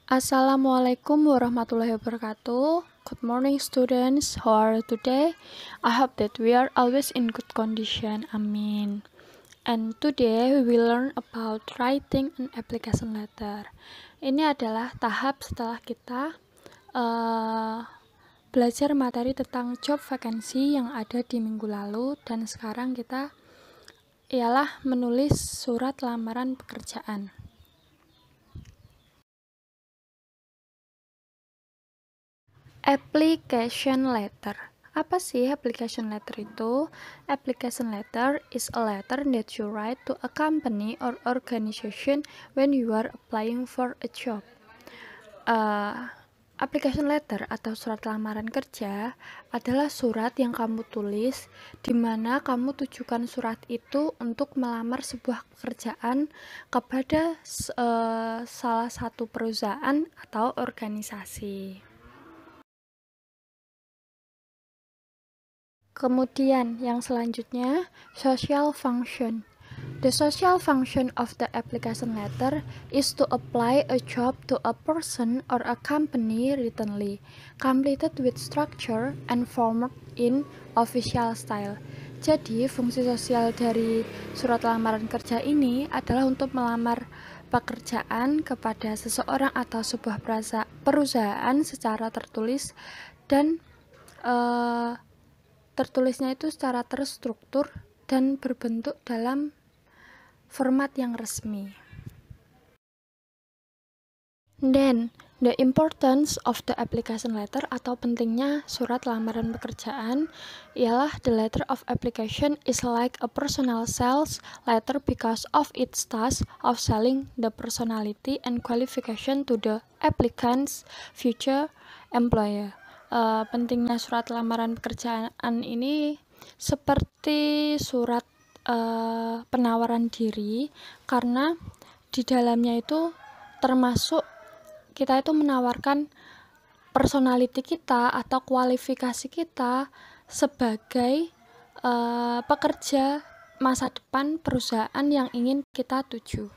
Assalamualaikum warahmatullahi wabarakatuh. Good morning students, how are you today? I hope that we are always in good condition, amin. And today we will learn about writing an application letter. Ini adalah tahap setelah kita belajar materi tentang job vacancy yang ada di minggu lalu, dan sekarang kita ialah menulis surat lamaran pekerjaan. Application letter. Apa sih application letter itu? Application letter is a letter that you write to a company or organization when you are applying for a job. Application letter atau surat lamaran kerja adalah surat yang kamu tulis di mana kamu tujukan surat itu untuk melamar sebuah pekerjaan kepada salah satu perusahaan atau organisasi. Kemudian yang selanjutnya, social function. The social function of the application letter is to apply a job to a person or a company writtenly, completed with structure and format in official style. Jadi, fungsi sosial dari surat lamaran kerja ini adalah untuk melamar pekerjaan kepada seseorang atau sebuah perusahaan secara tertulis, dan tertulisnya itu secara terstruktur dan berbentuk dalam format yang resmi. Then, the importance of the application letter atau pentingnya surat lamaran pekerjaan ialah the letter of application is like a personal sales letter because of its task of selling the personality and qualification to the applicant's future employer. Pentingnya surat lamaran pekerjaan ini seperti surat penawaran diri, karena di dalamnya itu termasuk kita itu menawarkan personality kita atau kualifikasi kita sebagai pekerja masa depan perusahaan yang ingin kita tuju.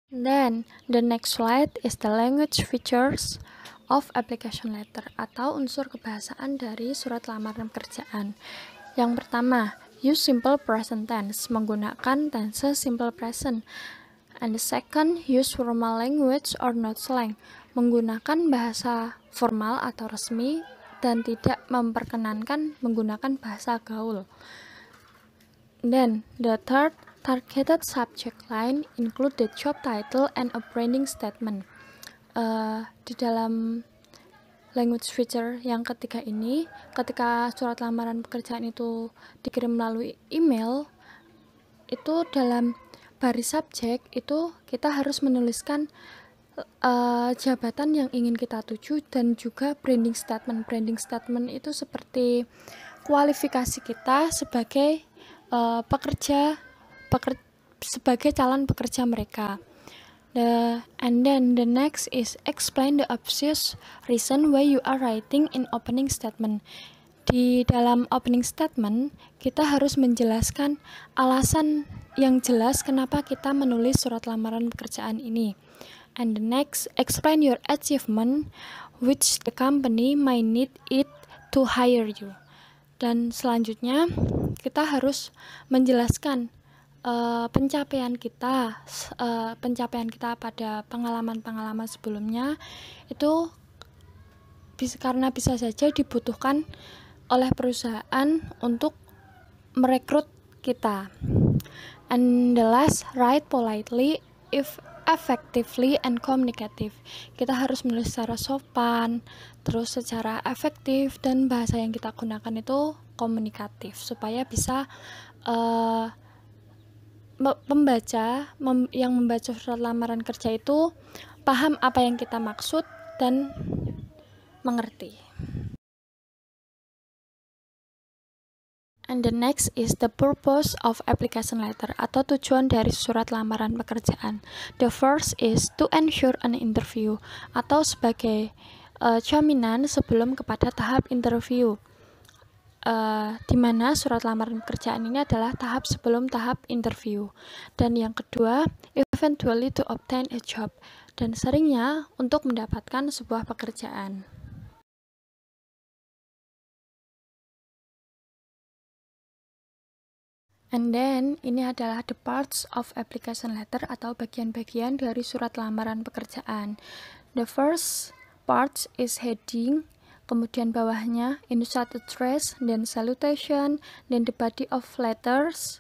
Then, the next slide is the language features of application letter atau unsur kebahasaan dari surat lamaran pekerjaan. Yang pertama, use simple present tense, menggunakan tense simple present. And the second, use formal language or not slang, menggunakan bahasa formal atau resmi dan tidak memperkenankan menggunakan bahasa gaul. Then, the third, targeted subject line include the job title and a branding statement. Di dalam language feature yang ketiga ini, ketika surat lamaran pekerjaan itu dikirim melalui email, itu dalam baris subjek itu kita harus menuliskan jabatan yang ingin kita tuju dan juga branding statement. Branding statement itu seperti kualifikasi kita sebagai sebagai calon pekerja mereka. And then the next is explain the obvious reason why you are writing in opening statement. Di dalam opening statement, kita harus menjelaskan alasan yang jelas kenapa kita menulis surat lamaran pekerjaan ini. And the next, explain your achievement which the company might need it to hire you. Dan selanjutnya, kita harus menjelaskan pencapaian kita pada pengalaman-pengalaman sebelumnya itu karena bisa saja dibutuhkan oleh perusahaan untuk merekrut kita. And the last, write politely, effectively and communicative. Kita harus menulis secara sopan, terus secara efektif, dan bahasa yang kita gunakan itu komunikatif supaya bisa yang membaca surat lamaran kerja itu paham apa yang kita maksud dan mengerti. And the next is the purpose of application letter atau tujuan dari surat lamaran pekerjaan. The first is to ensure an interview atau sebagai jaminan sebelum kepada tahap interview. di mana surat lamaran pekerjaan ini adalah tahap sebelum tahap interview. Dan yang kedua, eventually to obtain a job, dan seringnya untuk mendapatkan sebuah pekerjaan. And then, ini adalah the parts of application letter atau bagian-bagian dari surat lamaran pekerjaan. The first part is heading, kemudian bawahnya insert address, then salutation, then the body of letters,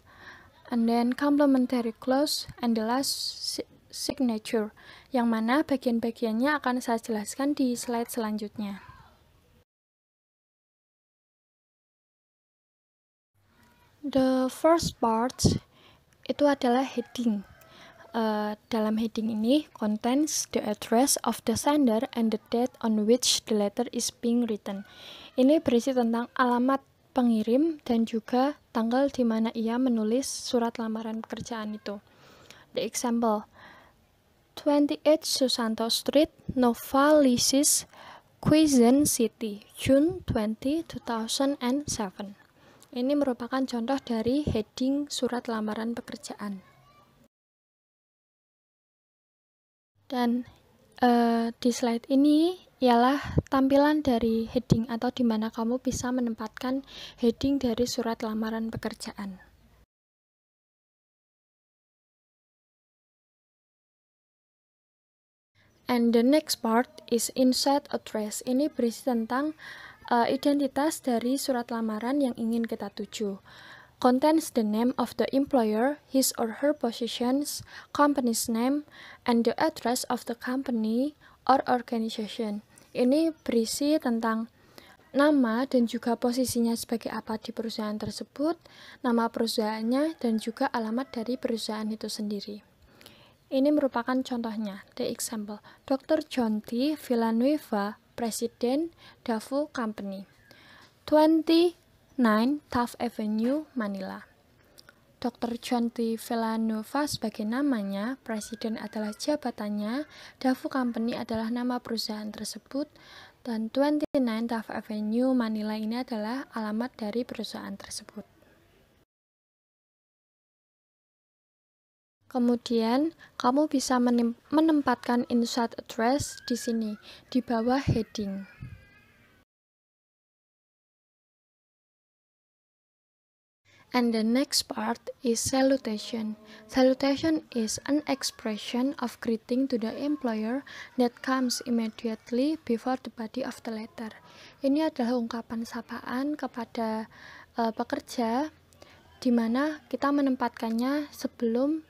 and then complementary clause, and the last signature, yang mana bagian-bagiannya akan saya jelaskan di slide selanjutnya. The first part itu adalah heading. Dalam heading ini contains the address of the sender and the date on which the letter is being written. Ini berisi tentang alamat pengirim dan juga tanggal di mana ia menulis surat lamaran pekerjaan itu. The example: 28 Susanto Street, Nova Lysis, Quezon City, June 20, 2007. Ini merupakan contoh dari heading surat lamaran pekerjaan. Dan di slide ini ialah tampilan dari heading atau di mana kamu bisa menempatkan heading dari surat lamaran pekerjaan. And the next part is insert address. Ini berisi tentang identitas dari surat lamaran yang ingin kita tuju. Contains the name of the employer, his or her positions, company's name, and the address of the company or organization. Ini berisi tentang nama dan juga posisinya sebagai apa di perusahaan tersebut, nama perusahaannya, dan juga alamat dari perusahaan itu sendiri. Ini merupakan contohnya, the example. Dr. John T. Villanueva, Presiden Dafu Company, 29 Taft Avenue, Manila. Dr. John T. Villanueva sebagai namanya, Presiden adalah jabatannya, Dafu Company adalah nama perusahaan tersebut, dan 29 Taft Avenue, Manila ini adalah alamat dari perusahaan tersebut. Kemudian, kamu bisa menempatkan insert address di sini, di bawah heading. And the next part is salutation. Salutation is an expression of greeting to the employer that comes immediately before the body of the letter. Ini adalah ungkapan sapaan kepada pekerja, di mana kita menempatkannya sebelum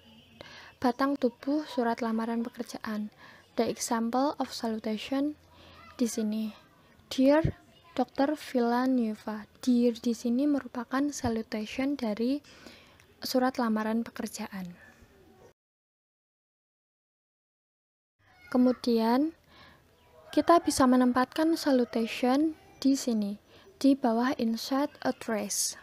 batang tubuh surat lamaran pekerjaan. The example of salutation di sini. Dear Dr. Villanueva. Dear di sini merupakan salutation dari surat lamaran pekerjaan. Kemudian kita bisa menempatkan salutation di sini, di bawah insert address.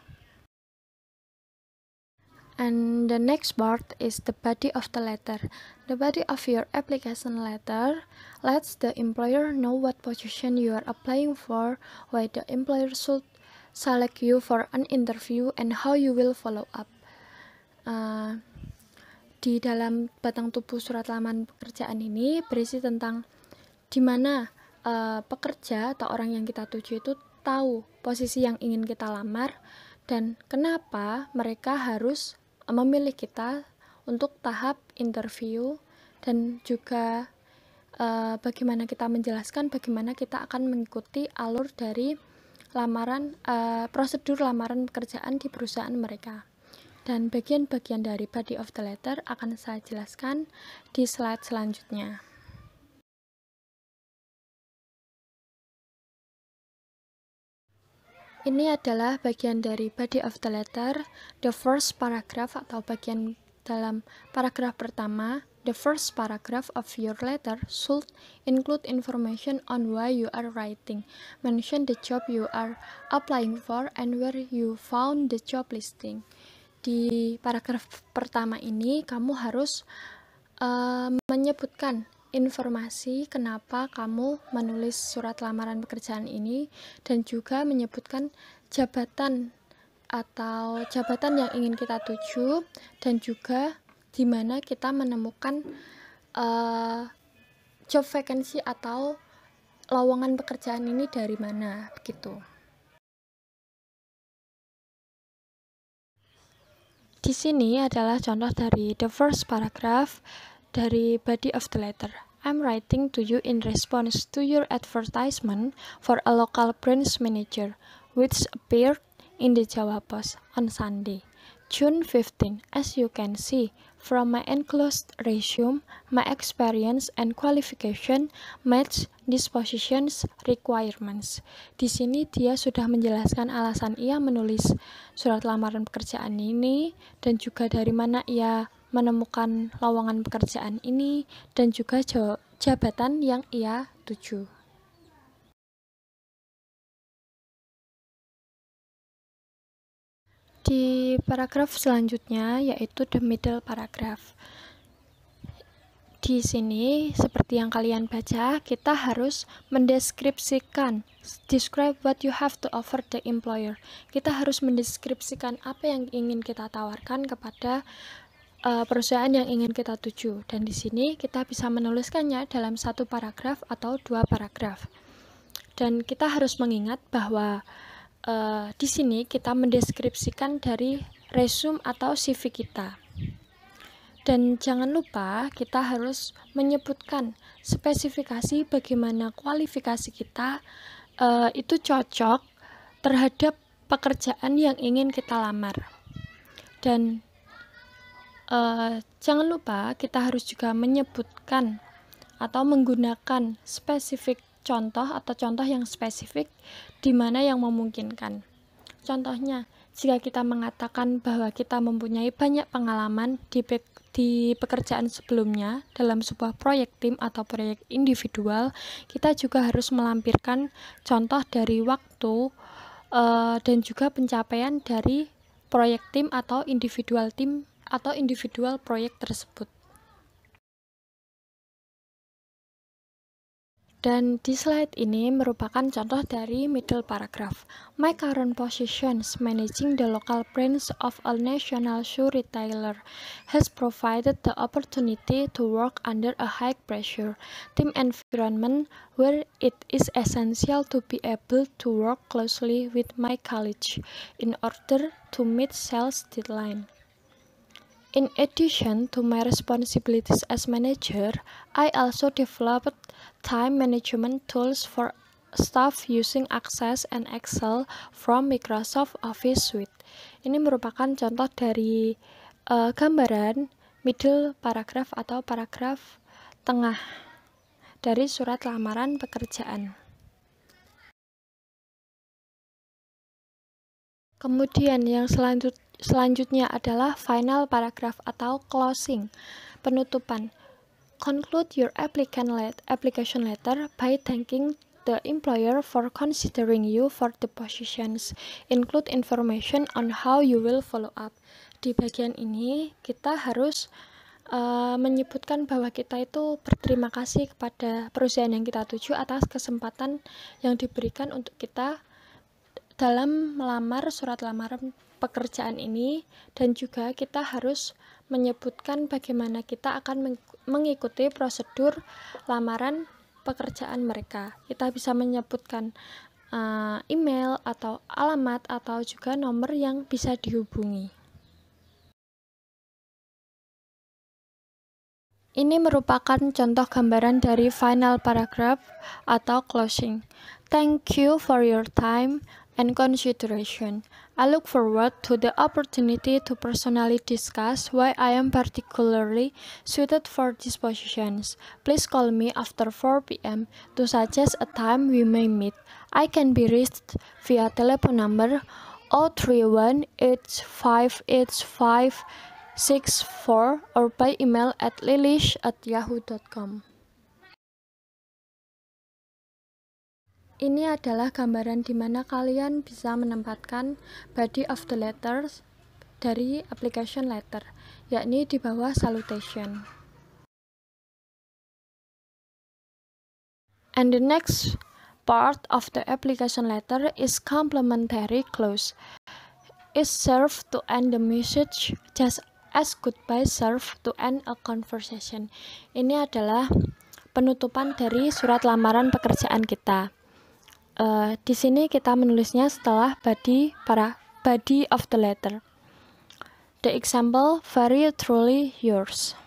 And the next part is the body of the letter. The body of your application letter lets the employer know what position you are applying for, why the employer should select you for an interview, and how you will follow up. Di dalam batang tubuh surat lamaran pekerjaan ini berisi tentang di mana pekerja atau orang yang kita tuju itu tahu posisi yang ingin kita lamar dan kenapa mereka harus memilih kita untuk tahap interview, dan juga bagaimana kita menjelaskan bagaimana kita akan mengikuti alur dari prosedur lamaran pekerjaan di perusahaan mereka. Dan bagian-bagian dari body of the letter akan saya jelaskan di slide selanjutnya. Ini adalah bagian dari body of the letter, the first paragraph atau bagian dalam paragraf pertama. The first paragraph of your letter should include information on why you are writing. Mention the job you are applying for and where you found the job listing. Di paragraf pertama ini kamu harus menyebutkan informasi kenapa kamu menulis surat lamaran pekerjaan ini, dan juga menyebutkan jabatan atau jabatan yang ingin kita tuju, dan juga di mana kita menemukan job vacancy atau lowongan pekerjaan ini dari mana, begitu. Di sini adalah contoh dari the first paragraph dari body of the letter. I'm writing to you in response to your advertisement for a local branch manager, which appeared in the Jawa Post on Sunday, June 15. As you can see from my enclosed resume, my experience and qualification match this position's requirements. Di sini dia sudah menjelaskan alasan ia menulis surat lamaran pekerjaan ini, dan juga dari mana ia menemukan lowongan pekerjaan ini, dan juga jabatan yang ia tuju. Di paragraf selanjutnya, yaitu the middle paragraph. Di sini, seperti yang kalian baca, kita harus mendeskripsikan, describe what you have to offer the employer. Kita harus mendeskripsikan apa yang ingin kita tawarkan kepada perusahaan yang ingin kita tuju. Dan di sini kita bisa menuliskannya dalam satu paragraf atau dua paragraf. Dan kita harus mengingat bahwa di sini kita mendeskripsikan dari resume atau CV kita. Dan jangan lupa kita harus menyebutkan spesifikasi bagaimana kualifikasi kita itu cocok terhadap pekerjaan yang ingin kita lamar. Dan jangan lupa kita harus juga menyebutkan atau menggunakan spesifik contoh atau contoh yang spesifik di mana yang memungkinkan. Contohnya, jika kita mengatakan bahwa kita mempunyai banyak pengalaman di pekerjaan sebelumnya dalam sebuah proyek tim atau proyek individual, kita juga harus melampirkan contoh dari waktu dan juga pencapaian dari proyek tim atau individual proyek tersebut. Dan di slide ini merupakan contoh dari middle paragraph. My current position managing the local branch of a national shoe retailer has provided the opportunity to work under a high pressure team environment where it is essential to be able to work closely with my colleagues in order to meet sales deadline. In addition to my responsibilities as manager, I also developed time management tools for staff using Access and Excel from Microsoft Office Suite. Ini merupakan contoh dari gambaran middle paragraph atau paragraf tengah dari surat lamaran pekerjaan. Kemudian yang selanjutnya adalah final paragraph atau closing, penutupan. Conclude your application letter by thanking the employer for considering you for the positions. Include information on how you will follow up. Di bagian ini kita harus menyebutkan bahwa kita itu berterima kasih kepada perusahaan yang kita tuju atas kesempatan yang diberikan untuk kita dalam melamar surat lamaran pekerjaan ini, dan juga kita harus menyebutkan bagaimana kita akan mengikuti prosedur lamaran pekerjaan mereka. Kita bisa menyebutkan email atau alamat atau juga nomor yang bisa dihubungi. Ini merupakan contoh gambaran dari final paragraph atau closing. Thank you for your time and consideration. I look forward to the opportunity to personally discuss why I am particularly suited for these positions. Please call me after 4 p.m. to suggest a time we may meet. I can be reached via telephone number 031-8585-64 or by email at lilish@yahoo.com. Ini adalah gambaran di mana kalian bisa menempatkan body of the letters dari application letter, yakni di bawah salutation. And the next part of the application letter is complementary clause. Is served to end the message just as goodbye served to end a conversation. Ini adalah penutupan dari surat lamaran pekerjaan kita. Di sini kita menulisnya setelah body of the letter. The example, very truly yours.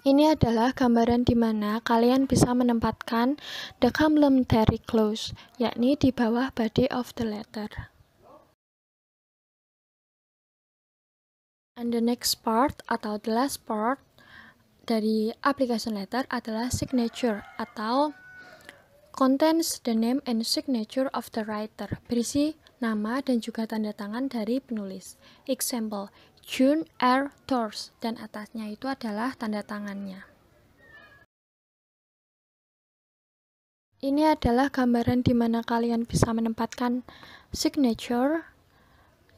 Ini adalah gambaran di mana kalian bisa menempatkan the complementary clause, yakni di bawah body of the letter. And the next part atau the last part dari application letter adalah signature atau contains the name and signature of the writer, berisi nama dan juga tanda tangan dari penulis. Example, June R. Thors, dan atasnya itu adalah tanda tangannya. Ini adalah gambaran di mana kalian bisa menempatkan signature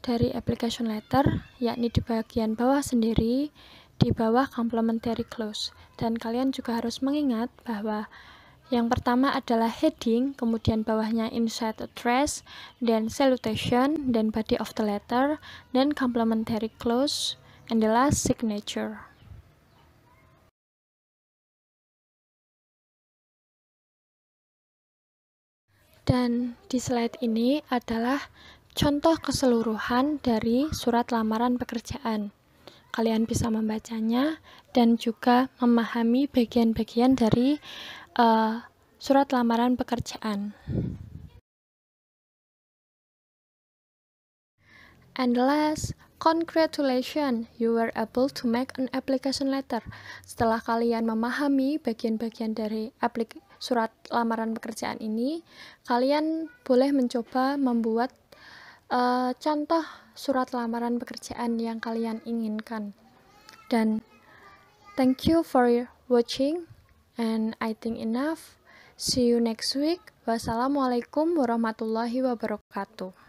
dari application letter, yakni di bagian bawah sendiri, di bawah complementary clause. Dan kalian juga harus mengingat bahwa yang pertama adalah heading, kemudian bawahnya inside address, dan salutation, dan body of the letter, dan complementary clause, and the last signature. Dan di slide ini adalah contoh keseluruhan dari surat lamaran pekerjaan. Kalian bisa membacanya dan juga memahami bagian-bagian dari surat lamaran pekerjaan. And last, congratulations, you were able to make an application letter. Setelah kalian memahami bagian-bagian dari surat lamaran pekerjaan ini, kalian boleh mencoba membuat contoh surat lamaran pekerjaan yang kalian inginkan. Dan thank you for watching, and I think enough. See you next week. Wassalamualaikum warahmatullahi wabarakatuh.